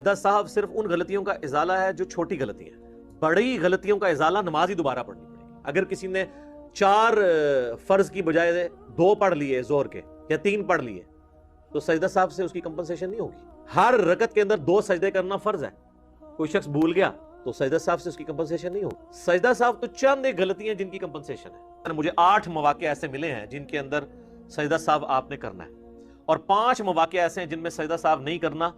سجدہ صاحب صرف ان غلطیوں کا ازالہ ہے جو چھوٹی غلطی ہیں، بڑی غلطیوں کا ازالہ نماز ہی دوبارہ پڑھنی پڑے گی۔ اگر کسی نے 4 فرض کی بجائے 2 پڑھ لیے ظہر کے یا 3 پڑھ لیے تو سجدہ صاحب سے اس کی کمپنسیشن نہیں ہوگی۔ ہر رکعت کے اندر 2 سجدے کرنا فرض ہے، کوئی شخص بھول گیا تو سجدہ صاحب سے اس کی کمپنسیشن نہیں ہوگی۔ سجدہ صاحب تو چند ایک غلطیاں جن کی کمپنسیشن ہے۔ مجھے 8 مواقع ایسے ملے ہیں جن کے اندر سجدہ صاحب آپ نے کرنا ہے، اور 5 مواقع ایسے ہیں جن میں سجدہ صاحب نہیں کرنا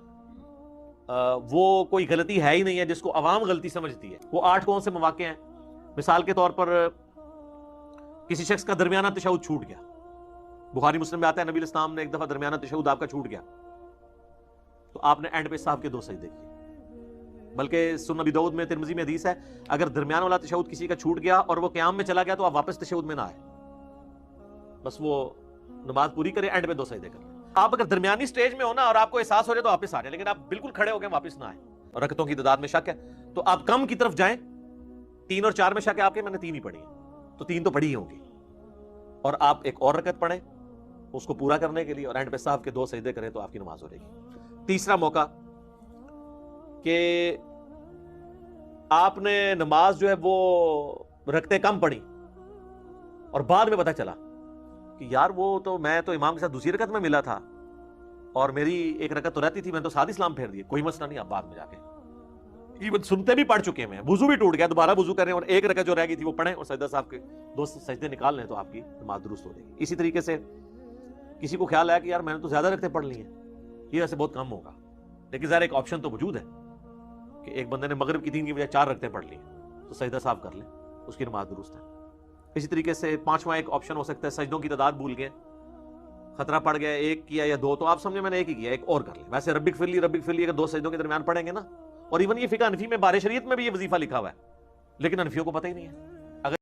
وہ کوئی غلطی ہے ہی نہیں ہے جس کو عوام غلطی سمجھتی ہے۔ وہ 8 کون سے مواقع ہیں؟ مثال کے طور پر کسی شخص کا درمیانہ تشہد چھوٹ گیا، بخاری مسلم میں آتا ہے نبی علیہ السلام نے ایک دفعہ درمیانہ تشہد آپ کا چھوٹ گیا تو آپ نے اینڈ پہ صاحب کے 2 سجدے کیے۔ بلکہ سنن ابی داؤد میں، ترمذی میں حدیث ہے اگر درمیان والا تشہد کسی کا چھوٹ گیا اور وہ قیام میں چلا گیا تو آپ واپس تشہد میں نہ آئے، بس وہ نماز پوری کرے، اینڈ پہ 2 سجدے کریں۔ آپ اگر درمیانی سٹیج میں ہو نا اور آپ کو احساس ہو جائے تو واپس آ جائیں، لیکن آپ بالکل کھڑے ہو گئے واپس نہ آئیں اور رکعتوں کی تعداد میں شک ہے تو آپ کم کی طرف جائیں۔ 3 اور 4 میں شک ہے آپ کے، میں نے 3 ہی پڑھی ہیں تو 3 تو پڑھی ہی ہوں گی، اور آپ ایک اور رکعت پڑھیں اس کو پورا کرنے کے لیے اور اینڈ پہ صاحب کے 2 سجدے کریں تو آپ کی نماز ہو جائے گی۔ تیسرا موقع کہ آپ نے نماز جو ہے وہ رکعتیں کم پڑھی اور بعد میں پتہ چلا کہ یار وہ تو میں تو امام کے ساتھ دوسری رکعت میں ملا تھا اور میری ایک رکعت تو رہتی تھی، میں تو ساتھ اسلام پھیر دیے۔ کوئی مسئلہ نہیں، آپ بعد میں جا کے ایون سنتے بھی پڑھ چکے ہیں، وضو بھی ٹوٹ گیا، دوبارہ وضو کریں اور ایک رکعت جو رہ گئی تھی وہ پڑھیں اور سجدہ صاحب کے 2 سجدے نکال لیں تو آپ کی نماز درست ہو جائے گی۔ اسی طریقے سے کسی کو خیال آیا کہ یار میں نے تو زیادہ رکعتیں پڑھ لی ہیں، یہ ویسے بہت کم ہوگا، لیکن ظاہر ایک آپشن تو موجود ہے کہ ایک بندے نے مغرب کی 3 کی بجائے 4 رکعتیں پڑھ لی تو سجدہ صاحب کر لیں، اس کی نماز درست ہے۔ اسی طریقے سے 5واں ایک آپشن ہو سکتا ہے سجدوں کی تعداد بھول گئے، خطرہ پڑ گیا، 1 کیا یا 2 تو آپ سمجھے میں نے 1 ہی کیا، ایک اور کر لیں۔ ویسے ربک فلی اگر 2 سجدوں کے درمیان پڑھیں گے نا، اور ایون یہ فقہ حنفی میں بارِ شریعت میں بھی یہ وظیفہ لکھا ہوا ہے، لیکن حنفیوں کو پتہ ہی نہیں ہے۔